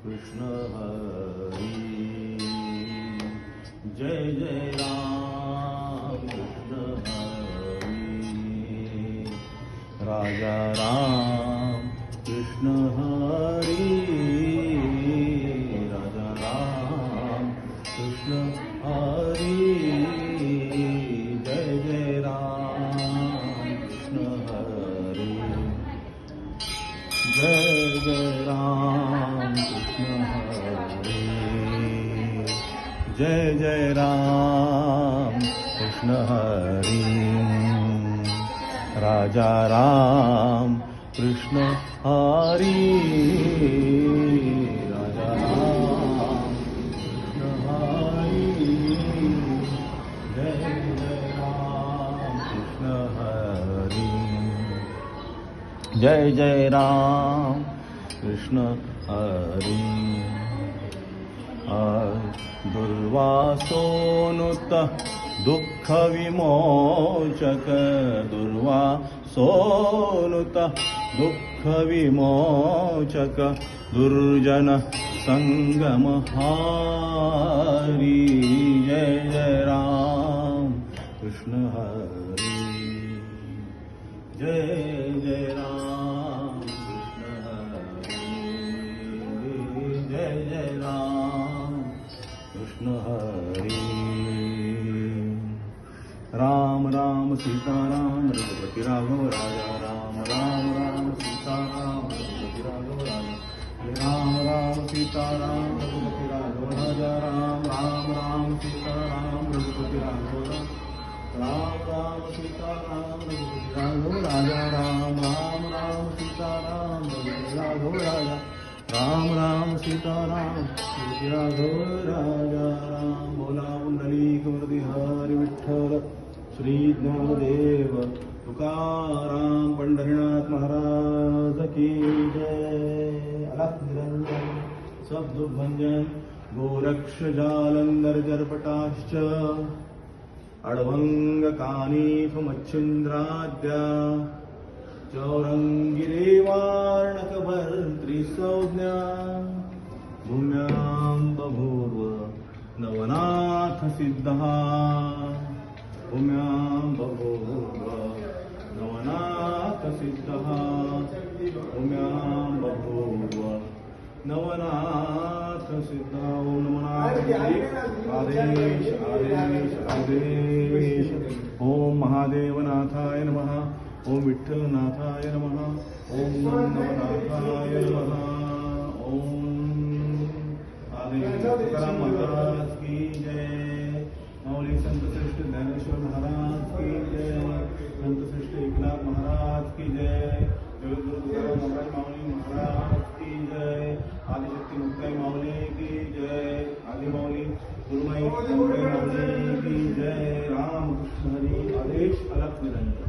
कृष्ण हरी। जय जय राम कृष्ण हरी। राजा राम कृष्ण हरी। राजा राम कृष्ण हरी। जय जय राम कृष्ण हरी। जय जय राम कृष्ण हरी। जय जय राम कृष्ण हरी। राजा राम कृष्ण हरी। राजा राम कृष्ण हरी। जय जय राम कृष्ण हरी। जय जय राम कृष्ण हरी। दुर्वासोनुत दुःख विमोचक। दुर्वासोनुत दुःख विमोचक। दुर्जन संगमहारी। जय जय राम कृष्ण हरी। जय जय राम कृष्ण हरी। जय जय राम कृष्ण हरी। राम राम सीताराम रघुपति राघव राजा। राम राम राम सीताराम रघुपति राघव राजा। राम राम सीताराम रघुपति राघव राजा। राम राम राम सीताराम रघुपति राघव राजा। राम राम सीताराम रघुपति राघव राजा। राम राम राम सीताराम रघुपति राघव राजा। राम राम सीताराम रघुपति राघव राजा। राम बोला पुंडलिक वरदी हरी विठ्ठल श्री ज्ञानदेव तुकाराम पंढरीनाथ महाराज की जय। अलख निरंजन सब दुख भंजन गोरक्ष जालंधर जरपटाश्च अड़भंग कानीफमच्छिन्द्राद्या चौरंगिरेवार्णकभर्तृसंज्ञा भूम्यां बभूव नवनाथ सिद्धः। भूम्यां बभूव नवनाथ सिद्धः। भूम्यां बभूव नवनाथ सिद्धः। ओम नमो आदेश आदेश आदेश। ओम महादेवनाथाय नमः। ओम विठ्ठलनाथाय नमः। ओम नवनाथाय नमः। ओम आदेश तुकाराम महाराज की जय। मौली संत श्रेष्ठ ज्ञानेश्वर महाराज की जय। संत श्रेष्ठ एकनाथ महाराज की जय। जगद्गुरु तुकाराम मौली महाराज की जय। आदिशक्ति मुक्ताई मौली की जय। आदि मौली गुरुमाई मौली की जय। राम कृष्ण हरी। आदेश अलख निरंजन।